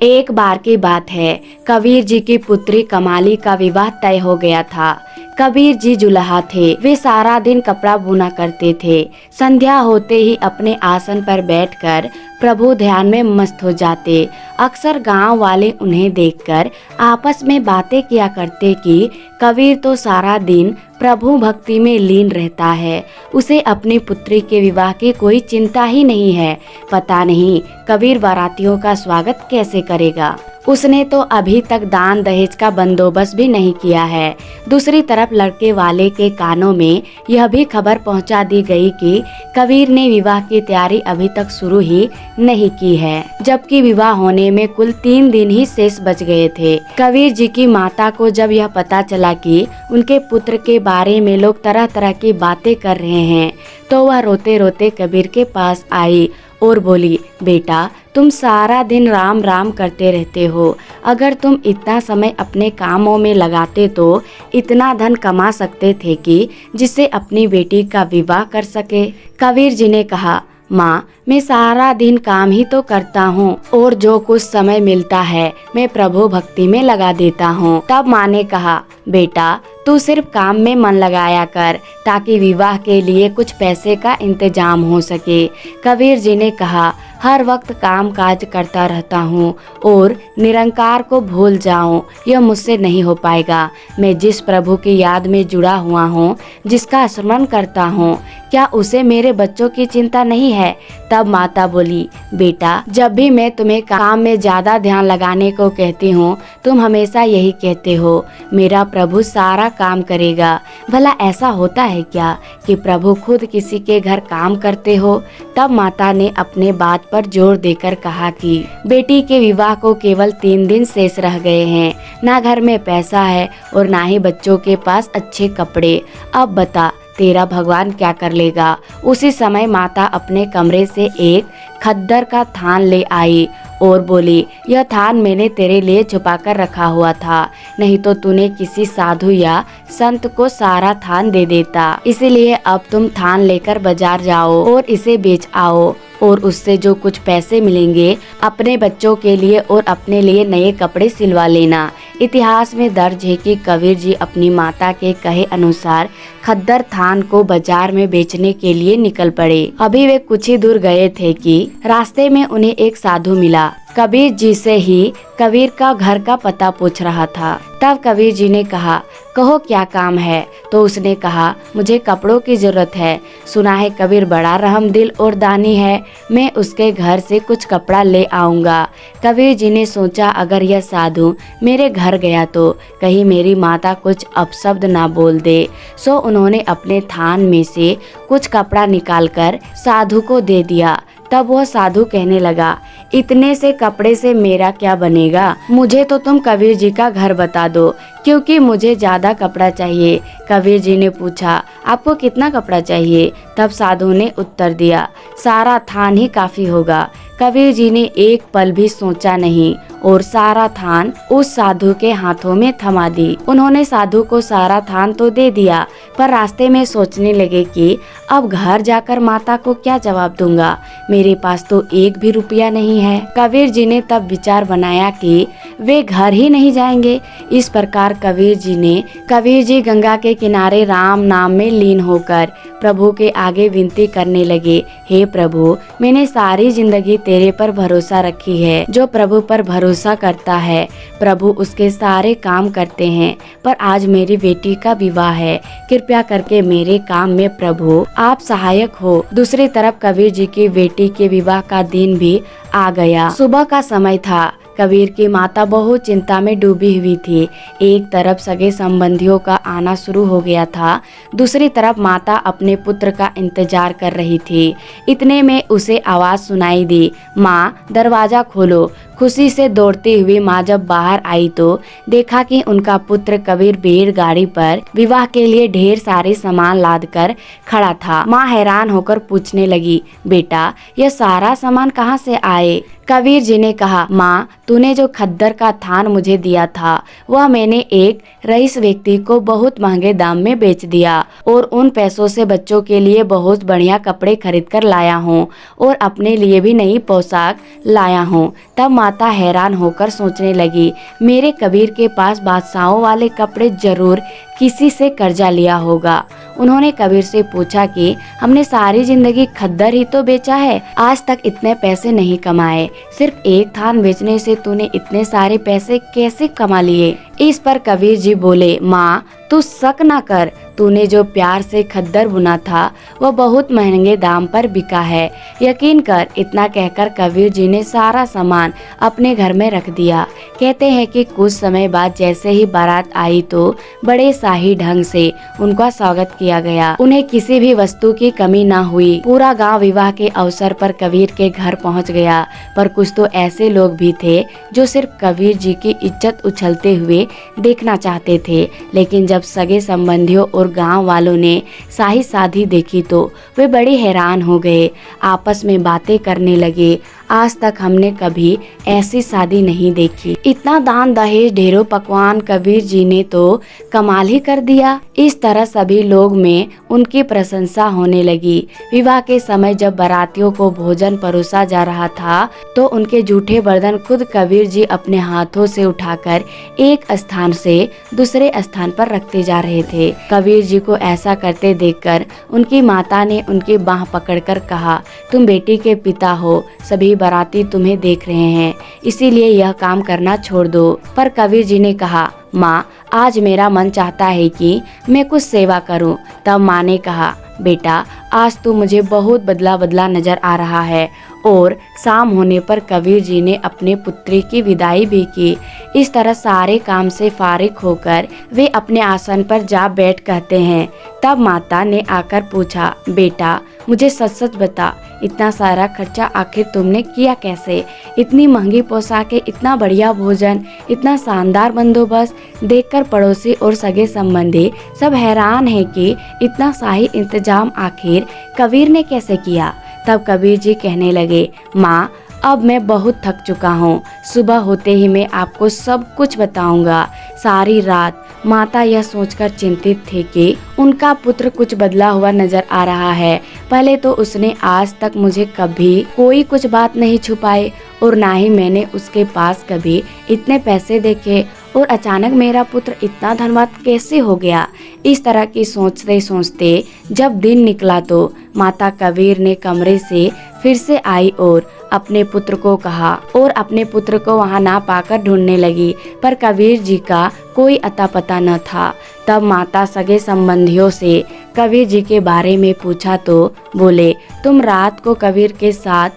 एक बार की बात है, कबीर जी की पुत्री कमाली का विवाह तय हो गया था। कबीर जी जुलाहा थे। वे सारा दिन कपड़ा बुना करते थे। संध्या होते ही अपने आसन पर बैठकर प्रभु ध्यान में मस्त हो जाते। अक्सर गांव वाले उन्हें देखकर आपस में बातें किया करते कि कबीर तो सारा दिन प्रभु भक्ति में लीन रहता है, उसे अपनी पुत्री के विवाह की कोई चिंता ही नहीं है। पता नहीं कबीर बारातियों का स्वागत कैसे करेगा। उसने तो अभी तक दान दहेज का बंदोबस्त भी नहीं किया है। दूसरी तरफ लड़के वाले के कानों में यह भी खबर पहुंचा दी गई कि कबीर ने विवाह की तैयारी अभी तक शुरू ही नहीं की है, जबकि विवाह होने में कुल 3 दिन ही शेष बच गए थे। कबीर जी की माता को जब यह पता चला कि उनके पुत्र के बारे में लोग तरह तरह की बातें कर रहे हैं, तो वह रोते रोते कबीर के पास आई और बोली, बेटा तुम सारा दिन राम राम करते रहते हो। अगर तुम इतना समय अपने कामों में लगाते तो इतना धन कमा सकते थे कि जिससे अपनी बेटी का विवाह कर सके। कबीर जी ने कहा, माँ मैं सारा दिन काम ही तो करता हूँ और जो कुछ समय मिलता है मैं प्रभु भक्ति में लगा देता हूँ। तब माँ ने कहा, बेटा तू सिर्फ काम में मन लगाया कर ताकि विवाह के लिए कुछ पैसे का इंतजाम हो सके। कबीर जी ने कहा, हर वक्त काम काज करता रहता हूँ और निरंकार को भूल जाऊँ, यह मुझसे नहीं हो पाएगा। मैं जिस प्रभु की याद में जुड़ा हुआ हूँ, जिसका स्मरण करता हूँ, क्या उसे मेरे बच्चों की चिंता नहीं है। तब माता बोली, बेटा जब भी मैं तुम्हें काम में ज्यादा ध्यान लगाने को कहती हूँ, तुम हमेशा यही कहते हो, मेरा प्रभु सारा काम करेगा। भला ऐसा होता है क्या कि प्रभु खुद किसी के घर काम करते हो। तब माता ने अपने बात पर जोर देकर कहा कि बेटी के विवाह को केवल 3 दिन शेष रह गए हैं, ना घर में पैसा है और ना ही बच्चों के पास अच्छे कपड़े। अब बता तेरा भगवान क्या कर लेगा। उसी समय माता अपने कमरे से एक खद्दर का थान ले आई और बोली, यह थान मैंने तेरे लिए छुपा कर रखा हुआ था, नहीं तो तूने किसी साधु या संत को सारा थान दे देता। इसीलिए अब तुम थान लेकर बाजार जाओ और इसे बेच आओ और उससे जो कुछ पैसे मिलेंगे अपने बच्चों के लिए और अपने लिए नए कपड़े सिलवा लेना। इतिहास में दर्ज है कि कबीर जी अपनी माता के कहे अनुसार खद्दर थान को बाजार में बेचने के लिए निकल पड़े। अभी वे कुछ ही दूर गए थे कि रास्ते में उन्हें एक साधु मिला। कबीर जी से ही कबीर का घर का पता पूछ रहा था। तब कबीर जी ने कहा, कहो क्या काम है। तो उसने कहा, मुझे कपड़ों की जरूरत है। सुना है कबीर बड़ा रहम दिल और दानी है, मैं उसके घर से कुछ कपड़ा ले आऊंगा। कबीर जी ने सोचा, अगर यह साधु मेरे घर गया तो कहीं मेरी माता कुछ अपशब्द ना बोल दे। सो उन्होंने अपने थान में से कुछ कपड़ा निकालकर साधु को दे दिया। तब वह साधु कहने लगा, इतने से कपड़े से मेरा क्या बनेगा, मुझे तो तुम कबीर जी का घर बता दो, क्योंकि मुझे ज्यादा कपड़ा चाहिए। कबीर जी ने पूछा, आपको कितना कपड़ा चाहिए। तब साधु ने उत्तर दिया, सारा थान ही काफी होगा। कबीर जी ने एक पल भी सोचा नहीं और सारा थान उस साधु के हाथों में थमा दी। उन्होंने साधु को सारा थान तो दे दिया, पर रास्ते में सोचने लगे कि अब घर जाकर माता को क्या जवाब दूंगा, मेरे पास तो 1 भी रुपया नहीं है। कबीर जी ने तब विचार बनाया कि वे घर ही नहीं जाएंगे। इस प्रकार कबीर जी गंगा के किनारे राम नाम में लीन होकर प्रभु के आगे विनती करने लगे, हे प्रभु मैंने सारी जिंदगी तेरे पर भरोसा रखी है। जो प्रभु पर भरोसा करता है प्रभु उसके सारे काम करते हैं, पर आज मेरी बेटी का विवाह है, कृपया करके मेरे काम में प्रभु आप सहायक हो। दूसरी तरफ कबीर जी की बेटी के विवाह का दिन भी आ गया। सुबह का समय था। कबीर की माता बहुत चिंता में डूबी हुई थी। एक तरफ सगे संबंधियों का आना शुरू हो गया था, दूसरी तरफ माता अपने पुत्र का इंतजार कर रही थी। इतने में उसे आवाज सुनाई दी, माँ दरवाजा खोलो। खुशी से दौड़ती हुई माँ जब बाहर आई तो देखा कि उनका पुत्र कबीर बैलगाड़ी पर विवाह के लिए ढेर सारे सामान लाद कर खड़ा था। माँ हैरान होकर पूछने लगी, बेटा यह सारा सामान कहाँ से आए। कबीर जी ने कहा, माँ, तूने जो खद्दर का थान मुझे दिया था वह मैंने एक रईस व्यक्ति को बहुत महंगे दाम में बेच दिया और उन पैसों से बच्चों के लिए बहुत बढ़िया कपड़े खरीद कर लाया हूँ और अपने लिए भी नई पोशाक लाया हूँ। तब माता हैरान होकर सोचने लगी, मेरे कबीर के पास बादशाहों वाले कपड़े जरूर किसी से कर्जा लिया होगा। उन्होंने कबीर से पूछा कि हमने सारी जिंदगी खद्दर ही तो बेचा है, आज तक इतने पैसे नहीं कमाए, सिर्फ एक थान बेचने से तूने इतने सारे पैसे कैसे कमा लिए? इस पर कबीर जी बोले, माँ, तू शक ना कर, तूने जो प्यार से खद्दर बुना था वह बहुत महंगे दाम पर बिका है, यकीन कर। इतना कहकर कबीर जी ने सारा सामान अपने घर में रख दिया। कहते हैं कि कुछ समय बाद जैसे ही बारात आई तो बड़े शाही ढंग से उनका स्वागत किया गया। उन्हें किसी भी वस्तु की कमी न हुई। पूरा गांव विवाह के अवसर पर कबीर के घर पहुंच गया, पर कुछ तो ऐसे लोग भी थे जो सिर्फ कबीर जी की इज्जत उछलते हुए देखना चाहते थे। लेकिन जब सगे संबंधियों और गांव वालों ने शाही शादी देखी तो वे बड़े हैरान हो गए। आपस में बातें करने लगे, आज तक हमने कभी ऐसी शादी नहीं देखी। इतना दान दहेज, ढेरों पकवान, कबीर जी ने तो कमाल ही कर दिया। इस तरह सभी लोग में उनकी प्रशंसा होने लगी। विवाह के समय जब बारातियों को भोजन परोसा जा रहा था तो उनके जूठे बर्तन खुद कबीर जी अपने हाथों से उठाकर एक स्थान से दूसरे स्थान पर रखते जा रहे थे। कबीर जी को ऐसा करते देखकर उनकी माता ने उनकी बाह पकड़कर कहा, तुम बेटी के पिता हो, सभी बाराती तुम्हें देख रहे हैं, इसीलिए यह काम करना छोड़ दो। पर कबीर जी ने कहा, माँ, आज मेरा मन चाहता है कि मैं कुछ सेवा करूं। तब माँ ने कहा, बेटा, आज तो मुझे बहुत बदला बदला नजर आ रहा है। और शाम होने पर कबीर जी ने अपने पुत्री की विदाई भी की। इस तरह सारे काम से फारिग होकर वे अपने आसन पर जा बैठ कहते हैं। तब माता ने आकर पूछा, बेटा, मुझे सच सच बता, इतना सारा खर्चा आखिर तुमने किया कैसे? इतनी महंगी पोशाकें, इतना बढ़िया भोजन, इतना शानदार बंदोबस्त देखकर पड़ोसी और सगे संबंधी सब हैरान हैं कि इतना शाही इंतजाम आखिर कबीर ने कैसे किया। तब कबीर जी कहने लगे, माँ, अब मैं बहुत थक चुका हूँ, सुबह होते ही मैं आपको सब कुछ बताऊंगा। सारी रात माता यह सोचकर चिंतित थे कि उनका पुत्र कुछ बदला हुआ नजर आ रहा है। पहले तो उसने आज तक मुझे कभी कोई कुछ बात नहीं छुपाई और ना ही मैंने उसके पास कभी इतने पैसे देखे, और अचानक मेरा पुत्र इतना धनवान कैसे हो गया। इस तरह की सोचते सोचते जब दिन निकला तो माता कबीर ने कमरे से फिर से आई और अपने पुत्र को कहा और अपने पुत्र को वहां ना पाकर ढूंढने लगी, पर कबीर जी का कोई अता पता न था। तब माता सगे संबंधियों से कबीर जी के बारे में पूछा तो बोले, तुम रात को कबीर के साथ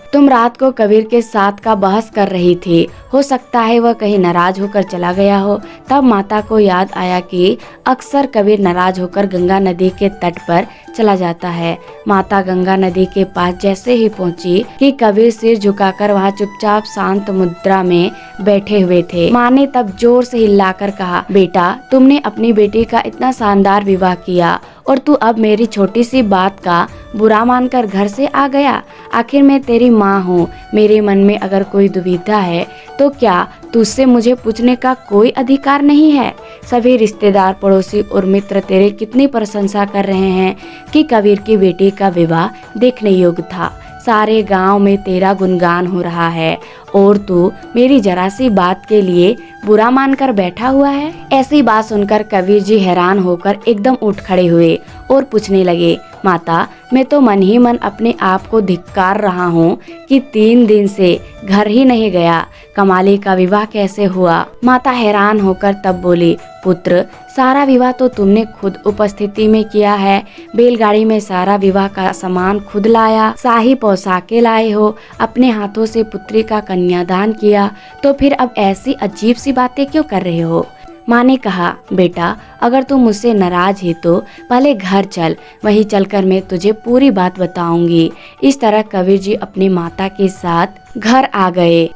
का बहस कर रही थी, हो सकता है वह कहीं नाराज होकर चला गया हो। तब माता को याद आया कि अक्सर कबीर नाराज होकर गंगा नदी के तट पर चला जाता है। माता गंगा नदी के पास जैसे ही पहुंची कि कबीर सिर झुकाकर वहां चुपचाप शांत मुद्रा में बैठे हुए थे। माँ ने तब जोर से हिलाकर कहा, बेटा, तुमने अपनी बेटी का इतना शानदार विवाह किया और तू अब मेरी छोटी सी बात का बुरा मानकर घर से आ गया। आखिर मैं तेरी माँ हूँ, मेरे मन में अगर कोई दुविधा है तो क्या तुझसे मुझे पूछने का कोई अधिकार नहीं है? सभी रिश्तेदार, पड़ोसी और मित्र तेरे कितनी प्रशंसा कर रहे हैं कि कबीर की बेटी का विवाह देखने योग्य था। सारे गांव में तेरा गुणगान हो रहा है और तू मेरी जरा सी बात के लिए बुरा मानकर बैठा हुआ है। ऐसी बात सुनकर कबीर जी हैरान होकर एकदम उठ खड़े हुए और पूछने लगे, माता, मैं तो मन ही मन अपने आप को धिक्कार रहा हूँ कि 3 दिन से घर ही नहीं गया, कमाली का विवाह कैसे हुआ? माता हैरान होकर तब बोली, पुत्र, सारा विवाह तो तुमने खुद उपस्थिति में किया है। बैलगाड़ी में सारा विवाह का सामान खुद लाया, शाही पोशाकें लाए हो, अपने हाथों से पुत्री का कन्यादान किया, तो फिर अब ऐसी अजीब सी बातें क्यों कर रहे हो? माँ ने कहा, बेटा, अगर तू मुझसे नाराज है तो पहले घर चल, वहीं चलकर मैं तुझे पूरी बात बताऊंगी। इस तरह कबीर जी अपनी माता के साथ घर आ गए।